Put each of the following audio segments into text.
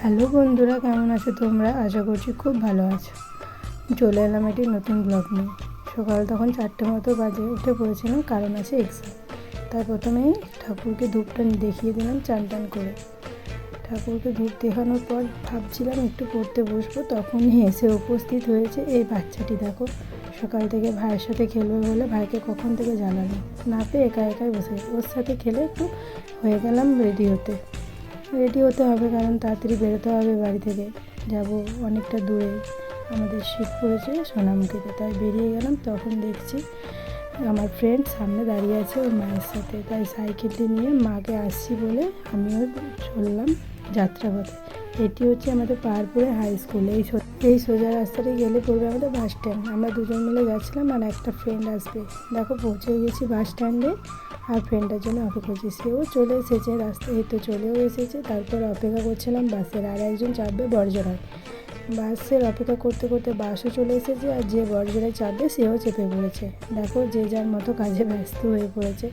Hello বন্ধুরা, কেমন আছো তোমরা? আশা করছি খুব ভালো আছো। চলে এলাম একটি নতুন ব্লগ নিয়ে। সকাল তখন 4টে মতো বাজে, উঠে পড়েছিলাম, কারণ আছে এক্সাম। তাই প্রথমেই ঠাকুরকে ধূপটা দেখিয়ে দিলাম চান টান করে। ঠাকুরকে ধূপ দেখানোর পর ভাবছিলাম একটু পড়তে বসবো, তখনই এসে উপস্থিত হয়েছে এই বাচ্চাটি। দেখো, সকাল থেকে ভাইয়ের সাথে খেলবে বলে ভাইকে কখন থেকে জানালো না পেয়ে একা একাই বসে, ওর সাথে খেলে একটু হয়ে গেলাম রেডি হতে হবে, কারণ তাড়াতাড়ি বেরোতে হবে বাড়ি থেকে। যাব অনেকটা দূরে, আমাদের শিফট পড়েছে সোনামুখীতে, তাই বেরিয়ে গেলাম। তখন দেখছি আমার ফ্রেন্ড সামনে দাঁড়িয়ে আছে ওর মায়ের সাথে, তাই সাইকেলটি নিয়ে মাকে আসছি বলে আমিও চললাম যাত্রাপথে। এটি হচ্ছে আমাদের পাহাড়পুরে হাই স্কুল। এই সোজা রাস্তাটি গেলে পড়বে আমাদের বাস স্ট্যান্ড। আমরা দুজন মিলে যাচ্ছিলাম আর একটা ফ্রেন্ড আসবে। দেখো, পৌঁছে গেছি বাস স্ট্যান্ডে, আর ফ্রেন্ডের জন্য অপেক্ষা করছি। সেও চলে এসেছে, রাস্তায় এই তো চলেও এসেছে। তারপর অপেক্ষা করছিলাম বাসের, আর একজন চাপবে বড়জোড়ায়। বাসের অপেক্ষা করতে করতে বাসও চলে এসেছে, আর যে বড়জোড়ায় চাপবে সেও চেপে পড়েছে। দেখো, যে যার মতো কাজে ব্যস্ত হয়ে পড়েছে।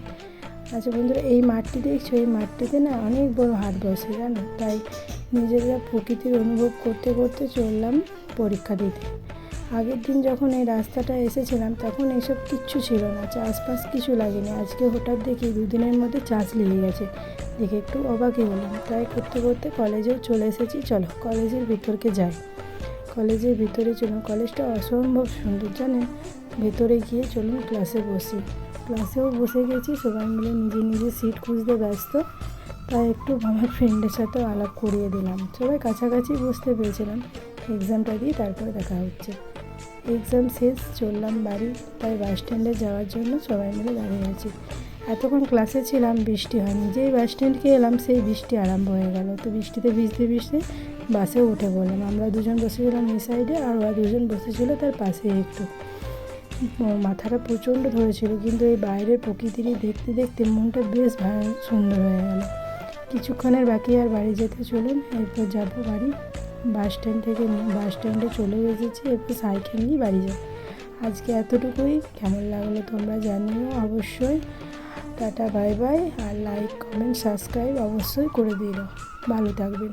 আচ্ছা বন্ধুরা, এই মাঠটি দেখছো, এই মাঠটিতে না অনেক বড় হাট বসে, জানো। তাই নিজেরা প্রকৃতির অনুভব করতে করতে চললাম পরীক্ষা দিতে। আগের দিন যখন এই রাস্তাটা এসেছিলাম তখন এসব কিচ্ছু ছিল না, চাষবাস কিছু লাগেনি। আজকে হঠাৎ দেখি দুদিনের মধ্যে চাষ লেগে গেছে, দেখে একটু অবাকই হলাম। তাই করতে করতে কলেজেও চলে এসেছি। চলো কলেজের ভিতরকে যাই। কলেজের ভিতরে চলুন, কলেজটা অসম্ভব সুন্দর, জানেন। ভেতরে গিয়ে চলুন ক্লাসে বসি। ক্লাসেও বসে গেছি, সবাই মিলে নিজে নিজে সিট খুঁজতে ব্যস্ত। তাই একটু আমার ফ্রেন্ডের সাথেও আলাপ করিয়ে দিলাম। সবাই কাছাকাছি বসতে পেরেছিলাম। এক্সামটা দিয়ে তারপরে দেখা হচ্ছে। এক্সাম শেষ, চললাম বাড়ি। তাই বাস স্ট্যান্ডে যাওয়ার জন্য সবাই মিলে দাঁড়িয়ে আছি। এতক্ষণ ক্লাসে ছিলাম, বৃষ্টি হয়নি। যেই বাস স্ট্যান্ডকে এলাম সেই বৃষ্টি আরম্ভ হয়ে গেল। তো বৃষ্টিতে ভিজতে ভিজতে বাসেও উঠে পড়লাম। আমরা দুজন বসেছিলাম এই সাইডে, আর ওরা দুজন বসেছিল তার পাশে একটু। মাথাটা প্রচণ্ড ধরেছিল, কিন্তু এই বাইরের প্রকৃতিটি দেখতে দেখতে মনটা বেশ সুন্দর হয়ে গেল। কিছুক্ষণের বাকি, আর বাড়ি যেতে চলুন। এরপর যাবো বাড়ি। বাস স্ট্যান্ডে চলেও এসেছি, এরপর সাইকেল নিয়ে বাড়ি যাব। আজকে এতটুকুই। কেমন লাগলো তোমরা জানিও অবশ্যই। টাটা, বাই বাই। আর লাইক, কমেন্ট, সাবস্ক্রাইব অবশ্যই করে দিও। ভালো থাকবেন।